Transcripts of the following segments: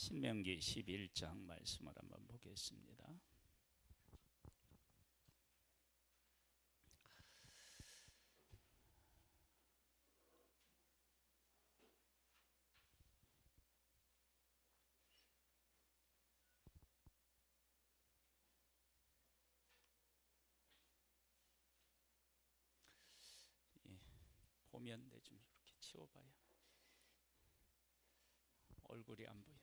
신명기 11장 말씀을 한번 보겠습니다. 보면 좀 이렇게 치워봐야 얼굴이 안 보여.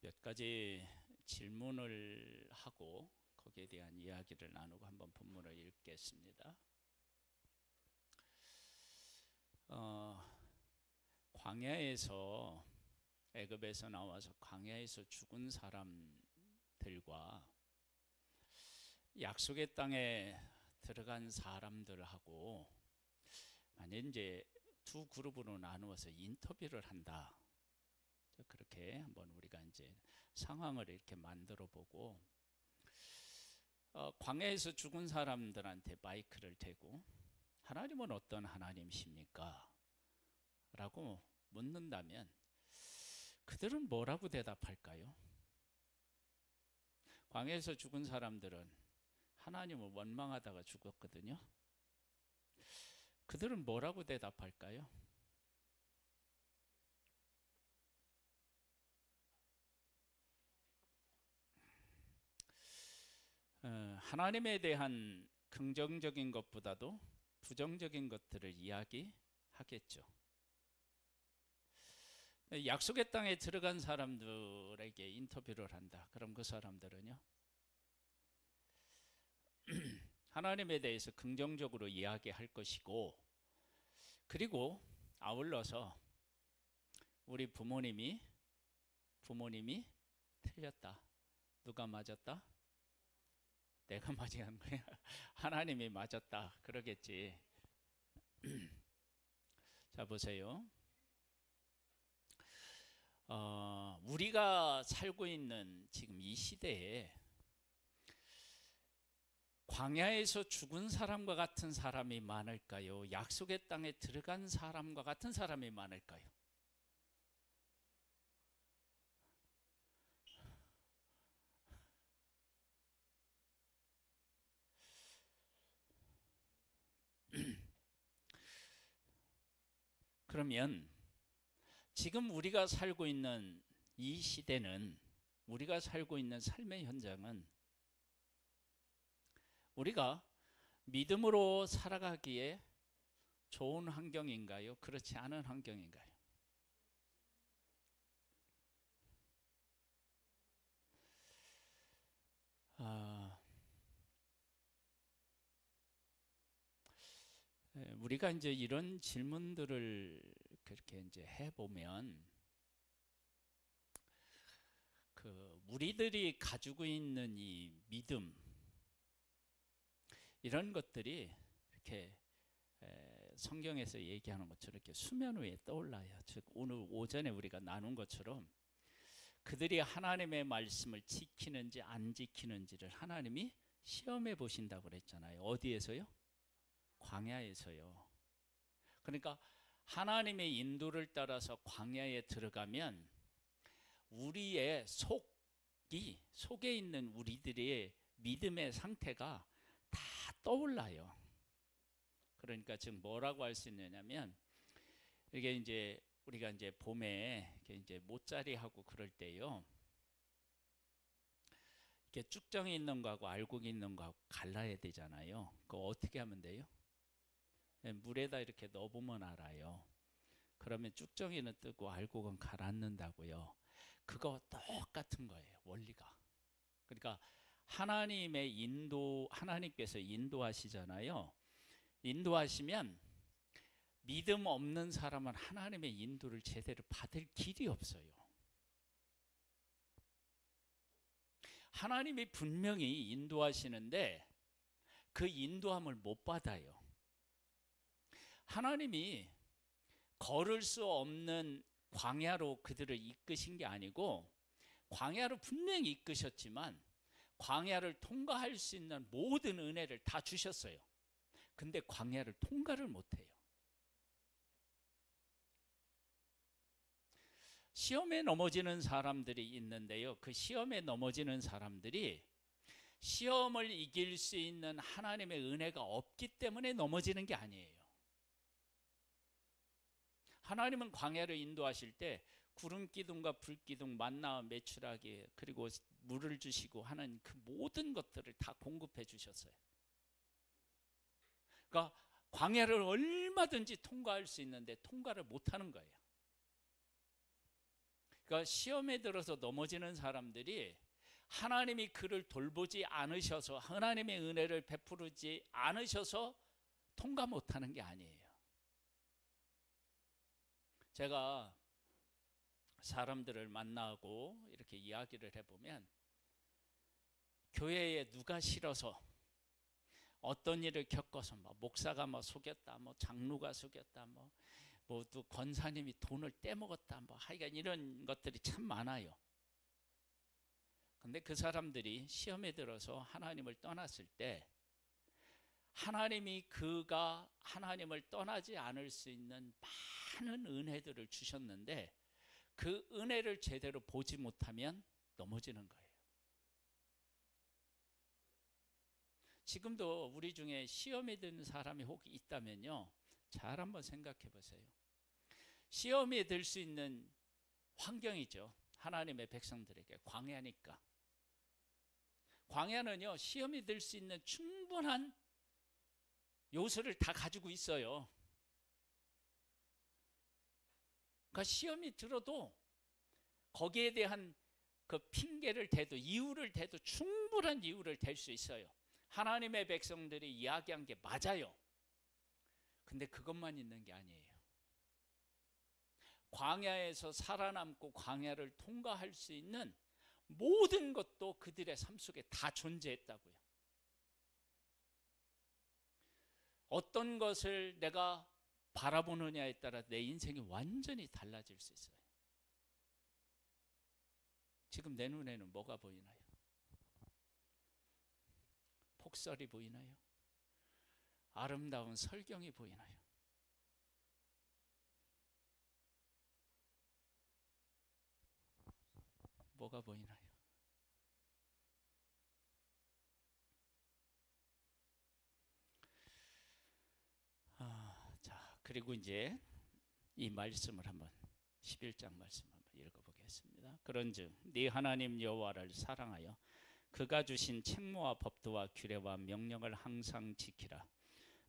몇 가지 질문을 하고 거기에 대한 이야기를 나누고 한번 본문을 읽겠습니다. 광야에서 애굽에서 나와서 광야에서 죽은 사람들과 약속의 땅에 들어간 사람들하고 만약 이제 두 그룹으로 나누어서 인터뷰를 한다. 그렇게 한번 우리가 이제 상황을 이렇게 만들어 보고 광야에서 죽은 사람들한테 마이크를 대고 하나님은 어떤 하나님이십니까? 라고 묻는다면 그들은 뭐라고 대답할까요? 광야에서 죽은 사람들은 하나님을 원망하다가 죽었거든요. 그들은 뭐라고 대답할까요? 하나님에 대한 긍정적인 것보다도 부정적인 것들을 이야기하겠죠. 약속의 땅에 들어간 사람들에게 인터뷰를 한다. 그럼 그 사람들은요, 하나님에 대해서 긍정적으로 이야기할 것이고, 그리고 아울러서 우리 부모님이 틀렸다. 누가 맞았다? 내가 맞은 거야. 하나님이 맞았다. 그러겠지. 자, 보세요. 우리가 살고 있는 지금 이 시대에 광야에서 죽은 사람과 같은 사람이 많을까요? 약속의 땅에 들어간 사람과 같은 사람이 많을까요? 그러면 지금 우리가 살고 있는 이 시대는, 우리가 살고 있는 삶의 현장은 우리가 믿음으로 살아가기에 좋은 환경인가요? 그렇지 않은 환경인가요? 우리가 이제 이런 질문들을 그렇게 이제 해보면, 우리들이 가지고 있는 이 믿음, 이런 것들이 이렇게 성경에서 얘기하는 것처럼 이렇게 수면 위에 떠올라요. 즉 오늘 오전에 우리가 나눈 것처럼 그들이 하나님의 말씀을 지키는지 안 지키는지를 하나님이 시험해 보신다고 그랬잖아요. 어디에서요? 광야에서요. 그러니까 하나님의 인도를 따라서 광야에 들어가면 우리의 속에 있는 우리들의 믿음의 상태가 다 떠올라요. 그러니까 지금 뭐라고 할 수 있느냐면, 이게 이제 우리가 이제 봄에 이제 못자리하고 그럴 때요, 이렇게 쭉정이 있는 거하고 알곡이 있는 거하고 갈라야 되잖아요. 그거 어떻게 하면 돼요? 물에다 이렇게 넣어보면 알아요. 그러면 쭉정이는 뜨고 알곡은 가라앉는다고요. 그거 똑같은 거예요, 원리가. 그러니까 하나님께서 인도하시잖아요. 인도하시면 믿음 없는 사람은 하나님의 인도를 제대로 받을 길이 없어요. 하나님이 분명히 인도하시는데 그 인도함을 못 받아요. 하나님이 걸을 수 없는 광야로 그들을 이끄신 게 아니고 광야를 분명히 이끄셨지만 광야를 통과할 수 있는 모든 은혜를 다 주셨어요. 근데 광야를 통과를 못해요. 시험에 넘어지는 사람들이 있는데요. 그 시험에 넘어지는 사람들이 시험을 이길 수 있는 하나님의 은혜가 없기 때문에 넘어지는 게 아니에요. 하나님은 광야를 인도하실 때 구름 기둥과 불 기둥, 만나와 메추라기, 그리고 물을 주시고 하는 그 모든 것들을 다 공급해 주셨어요. 그러니까 광야를 얼마든지 통과할 수 있는데 통과를 못하는 거예요. 그러니까 시험에 들어서 넘어지는 사람들이 하나님이 그를 돌보지 않으셔서, 하나님의 은혜를 베푸지 않으셔서 통과 못하는 게 아니에요. 제가 사람들을 만나고 이렇게 이야기를 해보면 교회에 누가 싫어서 어떤 일을 겪어서 목사가 속였다, 장로가 속였다, 또 권사님이 돈을 떼먹었다, 하여간 이런 것들이 참 많아요. 근데 그 사람들이 시험에 들어서 하나님을 떠났을 때 하나님이 그가 하나님을 떠나지 않을 수 있는 많은 은혜들을 주셨는데 그 은혜를 제대로 보지 못하면 넘어지는 거예요. 지금도 우리 중에 시험에 든 사람이 혹 있다면요, 잘 한번 생각해 보세요. 시험에 들 수 있는 환경이죠. 하나님의 백성들에게 광야니까. 광야는요, 시험에 들 수 있는 충분한 요소를 다 가지고 있어요. 그러니까 시험이 들어도 거기에 대한 그 핑계를 대도, 이유를 대도 충분한 이유를 댈 수 있어요. 하나님의 백성들이 이야기한 게 맞아요. 근데 그것만 있는 게 아니에요. 광야에서 살아남고 광야를 통과할 수 있는 모든 것도 그들의 삶 속에 다 존재했다고요. 어떤 것을 내가 바라보느냐에 따라 내 인생이 완전히 달라질 수 있어요. 지금 내 눈에는 뭐가 보이나요? 폭설이 보이나요? 아름다운 설경이 보이나요? 뭐가 보이나요? 자, 그리고 이제 이 말씀을 한번 11장 말씀 한번 읽어보겠습니다. 그런즉 네 하나님 여호와를 사랑하여 그가 주신 책무와 법도와 규례와 명령을 항상 지키라.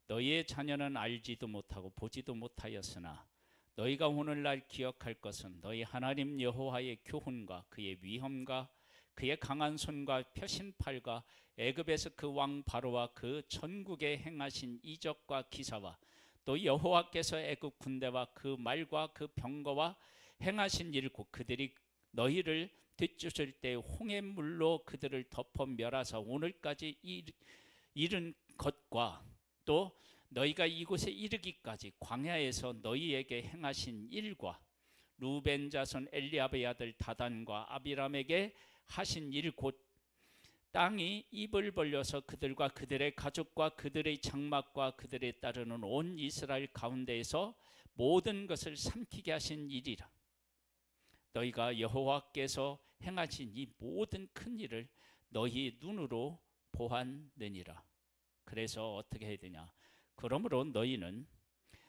너희의 자녀는 알지도 못하고 보지도 못하였으나 너희가 오늘날 기억할 것은 너희 하나님 여호와의 교훈과 그의 위엄과 그의 강한 손과 펴신 팔과 애굽에서 그 왕 바로와 그 전국에 행하신 이적과 기사와 또 여호와께서 애굽 군대와 그 말과 그 병거와 행하신 일, 곧 그들이 너희를 뒤쫓을 때 홍해 물로 그들을 덮어 멸하사 오늘까지 이른 것과 또 너희가 이곳에 이르기까지 광야에서 너희에게 행하신 일과 루벤 자손 엘리압의 아들 다단과 아비람에게 하신 일, 곧 땅이 입을 벌려서 그들과 그들의 가족과 그들의 장막과 그들에 따르는 온 이스라엘 가운데에서 모든 것을 삼키게 하신 일이라. 너희가 여호와께서 행하신 이 모든 큰 일을 너희 눈으로 보았느니라. 그래서 어떻게 해야 되냐? 그러므로 너희는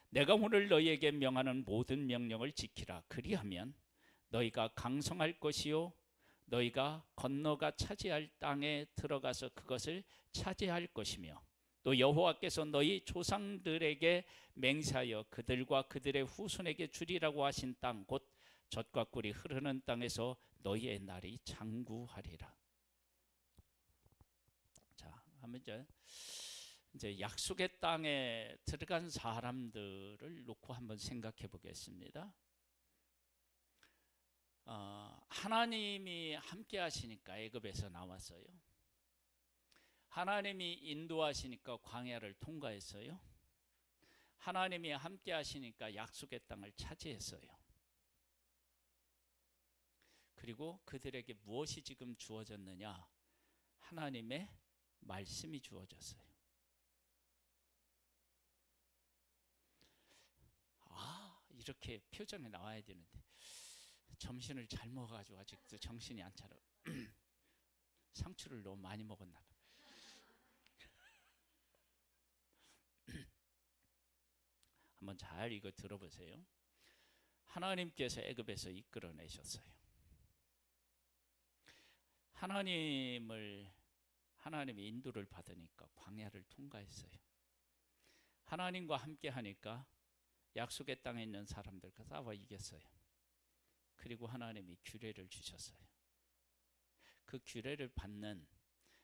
내가 오늘 너희에게 명하는 모든 명령을 지키라. 그리하면 너희가 강성할 것이요 너희가 건너가 차지할 땅에 들어가서 그것을 차지할 것이며 또 여호와께서 너희 조상들에게 맹세하여 그들과 그들의 후손에게 주리라고 하신 땅, 곧 젖과 꿀이 흐르는 땅에서 너희의 날이 장구하리라. 자, 한번 이제 약속의 땅에 들어간 사람들을 놓고 한번 생각해 보겠습니다. 하나님이 함께 하시니까 애굽에서 나왔어요. 하나님이 인도하시니까 광야를 통과했어요. 하나님이 함께 하시니까 약속의 땅을 차지했어요. 그리고 그들에게 무엇이 지금 주어졌느냐? 하나님의 말씀이 주어졌어요. 아, 이렇게 표정이 나와야 되는데 점심을 잘 먹어가지고 아직도 정신이 안 차려. 상추를 너무 많이 먹었나 봐. 한번 잘 이거 들어보세요. 하나님께서 애굽에서 이끌어내셨어요. 하나님의 인도를 받으니까 광야를 통과했어요. 하나님과 함께 하니까 약속의 땅에 있는 사람들과 싸워 이겼어요. 그리고 하나님이 규례를 주셨어요. 그 규례를 받는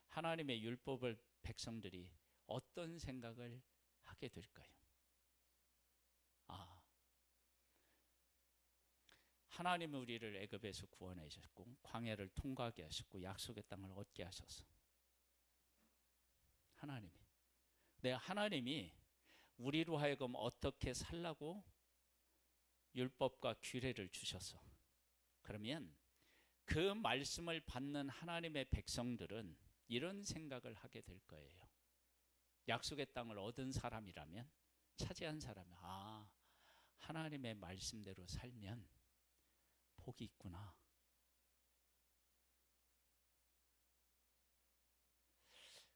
하나님의 율법을 백성들이 어떤 생각을 하게 될까요? 아, 하나님은 우리를 애굽에서 구원하셨고 광야를 통과하게 하셨고 약속의 땅을 얻게 하셨어. 하나님이 우리로 하여금 어떻게 살라고 율법과 규례를 주셨어. 그러면 그 말씀을 받는 하나님의 백성들은 이런 생각을 하게 될 거예요. 약속의 땅을 얻은 사람이라면, 차지한 사람은 하나님의 말씀대로 살면 복이 있구나.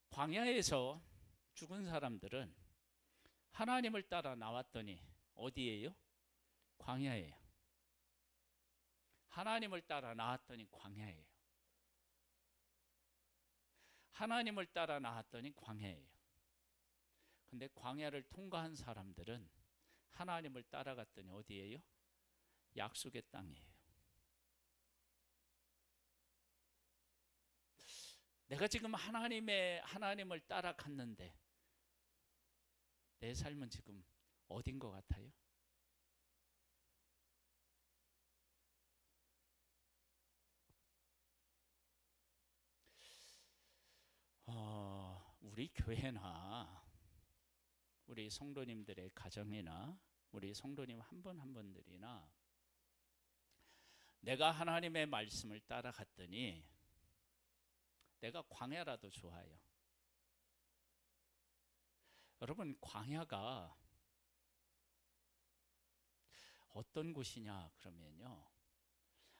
광야에서 죽은 사람들은 하나님을 따라 나왔더니 어디예요? 광야예요. 하나님을 따라 나왔더니 광야예요. 하나님을 따라 나왔더니 광야예요. 근데 광야를 통과한 사람들은 하나님을 따라갔더니 어디예요? 약속의 땅이에요. 내가 지금 하나님을 따라갔는데 내 삶은 지금 어딘 것 같아요? 우리 교회나 우리 성도님들의 가정이나 우리 성도님 한 분 한 분들이나 내가 하나님의 말씀을 따라갔더니 내가 광야라도 좋아요. 여러분, 광야가 어떤 곳이냐 그러면요,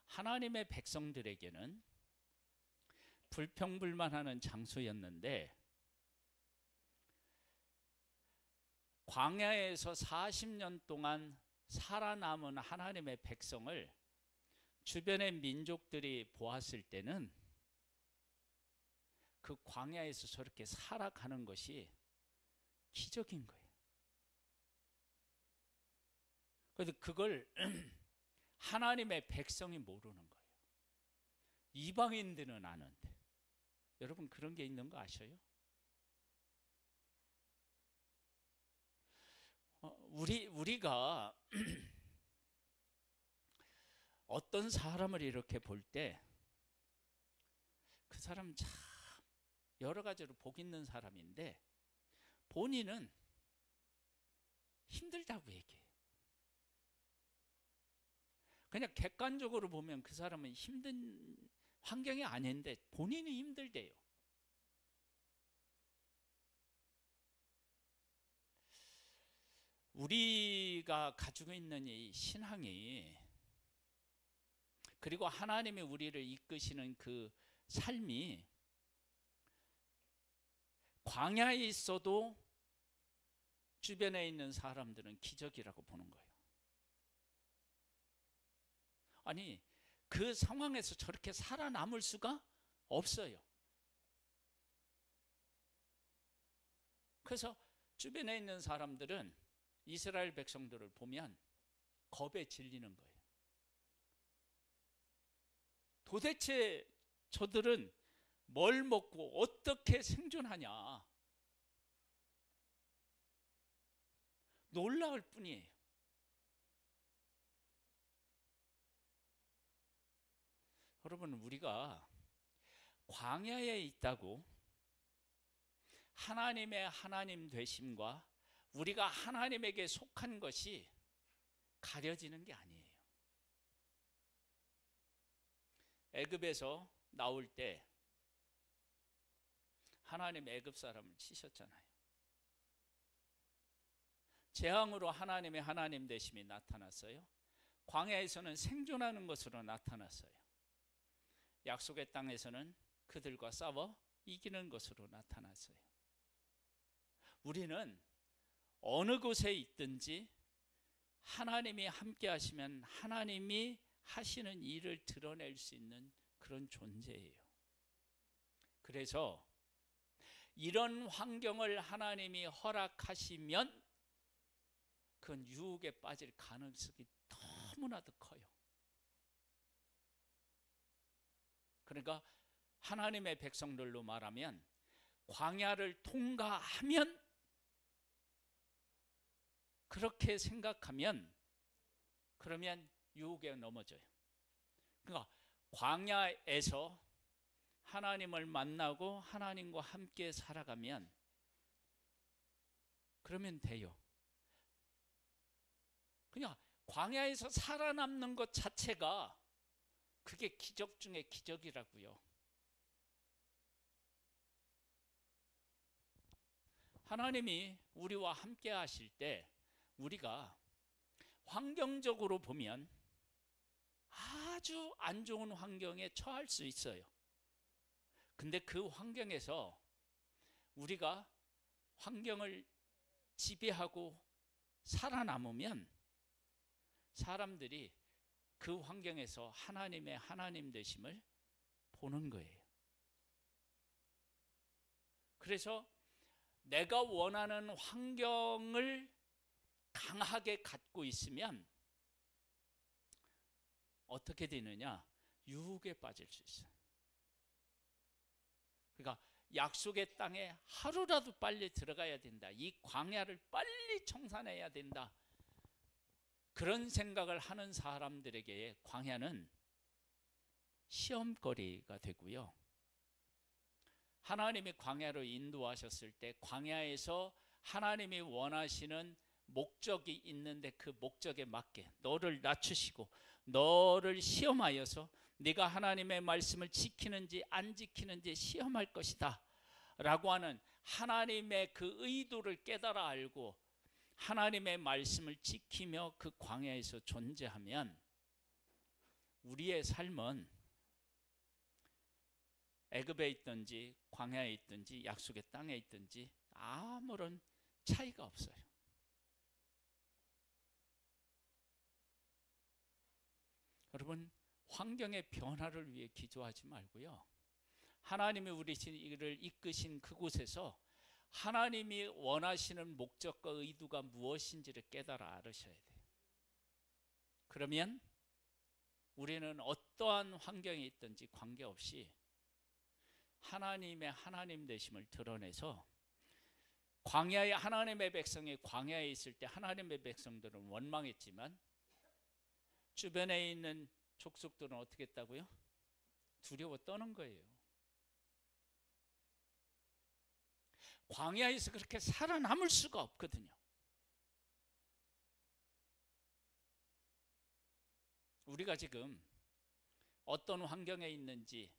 하나님의 백성들에게는 불평불만하는 장소였는데 광야에서 40년 동안 살아남은 하나님의 백성을 주변의 민족들이 보았을 때는 그 광야에서 저렇게 살아가는 것이 기적인 거예요. 그래서 그걸 하나님의 백성이 모르는 거예요. 이방인들은 아는데. 여러분, 그런 게 있는 거 아셔요? 우리가 어떤 사람을 이렇게 볼 때 그 사람 참 여러 가지로 복 있는 사람인데 본인은 힘들다고 얘기해요. 그냥 객관적으로 보면 그 사람은 힘든 환경이 아닌데 본인이 힘들대요. 우리가 가지고 있는 이 신앙이, 그리고 하나님이 우리를 이끄시는 그 삶이 광야에 있어도 주변에 있는 사람들은 기적이라고 보는 거예요. 아니, 그 상황에서 저렇게 살아남을 수가 없어요. 그래서 주변에 있는 사람들은 이스라엘 백성들을 보면 겁에 질리는 거예요. 도대체 저들은 뭘 먹고 어떻게 생존하냐, 놀라울 뿐이에요. 여러분, 우리가 광야에 있다고 하나님의 하나님 되심과 우리가 하나님에게 속한 것이 가려지는 게 아니에요. 애굽에서 나올 때 하나님 애굽 사람을 치셨잖아요. 재앙으로 하나님의 하나님 되심이 나타났어요. 광야에서는 생존하는 것으로 나타났어요. 약속의 땅에서는 그들과 싸워 이기는 것으로 나타났어요. 우리는 어느 곳에 있든지 하나님이 함께 하시면 하나님이 하시는 일을 드러낼 수 있는 그런 존재예요. 그래서 이런 환경을 하나님이 허락하시면 그건 유혹에 빠질 가능성이 너무나도 커요. 그러니까 하나님의 백성들로 말하면 광야를 통과하면, 그렇게 생각하면 그러면 유혹에 넘어져요. 그러니까 광야에서 하나님을 만나고 하나님과 함께 살아가면 그러면 돼요. 그냥 광야에서 살아남는 것 자체가 그게 기적 중에 기적이라고요. 하나님이 우리와 함께 하실 때 우리가 환경적으로 보면 아주 안 좋은 환경에 처할 수 있어요. 근데 그 환경에서 우리가 환경을 지배하고 살아남으면 사람들이 그 환경에서 하나님의 하나님 되심을 보는 거예요. 그래서 내가 원하는 환경을 강하게 갖고 있으면 어떻게 되느냐? 유혹에 빠질 수 있어요. 그러니까 약속의 땅에 하루라도 빨리 들어가야 된다. 이 광야를 빨리 청산해야 된다. 그런 생각을 하는 사람들에게 광야는 시험거리가 되고요. 하나님이 광야로 인도하셨을 때 광야에서 하나님이 원하시는 목적이 있는데 그 목적에 맞게 너를 낮추시고 너를 시험하여서 네가 하나님의 말씀을 지키는지 안 지키는지 시험할 것이다 라고 하는 하나님의 그 의도를 깨달아 알고 하나님의 말씀을 지키며 그 광야에서 존재하면 우리의 삶은 애굽에 있든지 광야에 있든지 약속의 땅에 있든지 아무런 차이가 없어요. 여러분, 환경의 변화를 위해 기도하지 말고요. 하나님이 우리를 이끄신 그곳에서 하나님이 원하시는 목적과 의도가 무엇인지를 깨달아 알으셔야 돼요. 그러면 우리는 어떠한 환경에 있든지 관계없이 하나님의 하나님 되심을 드러내서 광야에 하나님의 백성이 광야에 있을 때 하나님의 백성들은 원망했지만 주변에 있는 족속들은 어떻게 했다고요? 두려워 떠는 거예요. 광야에서 그렇게 살아남을 수가 없거든요. 우리가 지금 어떤 환경에 있는지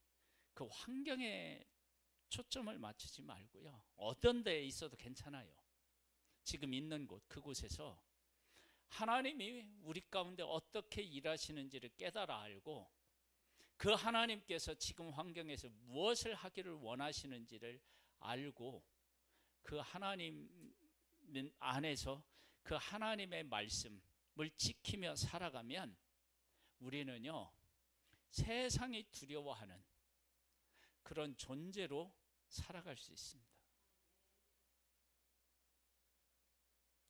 그 환경에 초점을 맞추지 말고요. 어떤 데에 있어도 괜찮아요. 지금 있는 곳, 그곳에서 하나님이 우리 가운데 어떻게 일하시는지를 깨달아 알고 그 하나님께서 지금 환경에서 무엇을 하기를 원하시는지를 알고 그 하나님 안에서 그 하나님의 말씀을 지키며 살아가면 우리는요, 세상이 두려워하는 그런 존재로 살아갈 수 있습니다.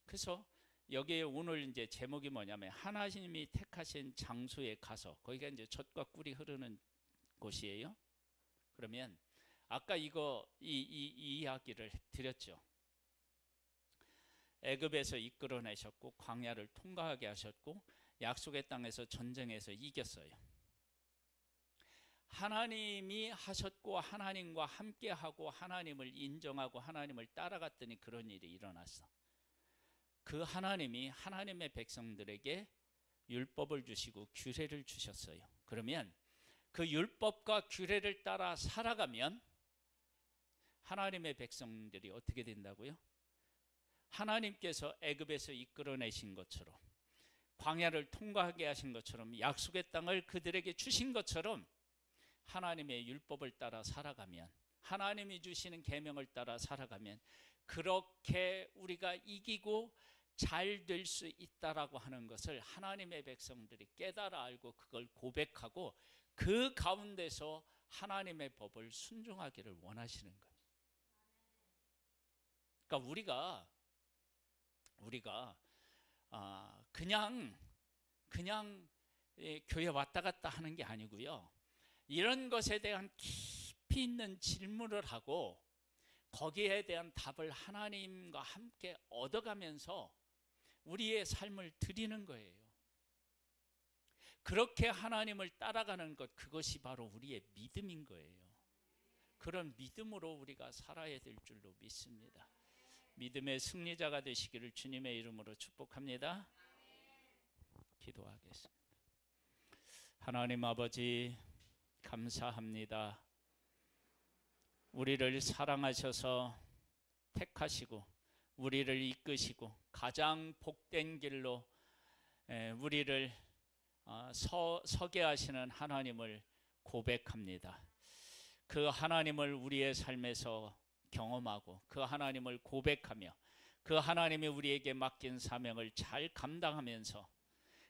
그래서 여기에 오늘 이제 제목이 뭐냐면 하나님이 택하신 장소에 가서, 거기가 이제 젖과 꿀이 흐르는 곳이에요. 그러면 아까 이 이야기를 드렸죠. 애굽에서 이끌어내셨고 광야를 통과하게 하셨고 약속의 땅에서 전쟁에서 이겼어요. 하나님이 하셨고 하나님과 함께하고 하나님을 인정하고 하나님을 따라갔더니 그런 일이 일어났어. 그 하나님이 하나님의 백성들에게 율법을 주시고 규례를 주셨어요. 그러면 그 율법과 규례를 따라 살아가면 하나님의 백성들이 어떻게 된다고요? 하나님께서 애굽에서 이끌어내신 것처럼, 광야를 통과하게 하신 것처럼, 약속의 땅을 그들에게 주신 것처럼 하나님의 율법을 따라 살아가면, 하나님이 주시는 계명을 따라 살아가면 그렇게 우리가 이기고 잘 될 수 있다라고 하는 것을 하나님의 백성들이 깨달아 알고 그걸 고백하고 그 가운데서 하나님의 법을 순종하기를 원하시는 거예요. 그러니까 우리가 그냥 교회 왔다 갔다 하는 게 아니고요. 이런 것에 대한 깊이 있는 질문을 하고 거기에 대한 답을 하나님과 함께 얻어가면서 우리의 삶을 드리는 거예요. 그렇게 하나님을 따라가는 것, 그것이 바로 우리의 믿음인 거예요. 그런 믿음으로 우리가 살아야 될 줄로 믿습니다. 믿음의 승리자가 되시기를 주님의 이름으로 축복합니다. 기도하겠습니다. 하나님 아버지, 감사합니다. 우리를 사랑하셔서 택하시고 우리를 이끄시고 가장 복된 길로 우리를 서게 하시는 하나님을 고백합니다. 그 하나님을 우리의 삶에서 경험하고 그 하나님을 고백하며 그 하나님이 우리에게 맡긴 사명을 잘 감당하면서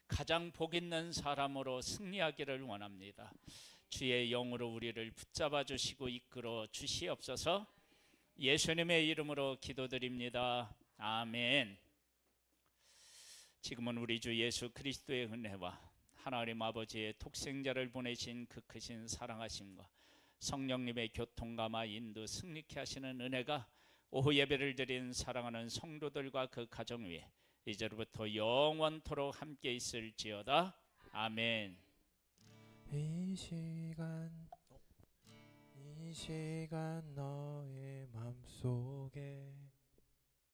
가장 복 있는 사람으로 승리하기를 원합니다. 주의 영으로 우리를 붙잡아 주시고 이끌어 주시옵소서. 예수님의 이름으로 기도드립니다. 아멘. 지금은 우리 주 예수 그리스도의 은혜와 하나님 아버지의 독생자를 보내신 그 크신 사랑하심과 성령님의 교통감화 인도 승리케 하시는 은혜가 오후 예배를 드린 사랑하는 성도들과 그 가정 위에 이제로부터 영원토록 함께 있을지어다. 아멘. 이 시간 너의 맘속에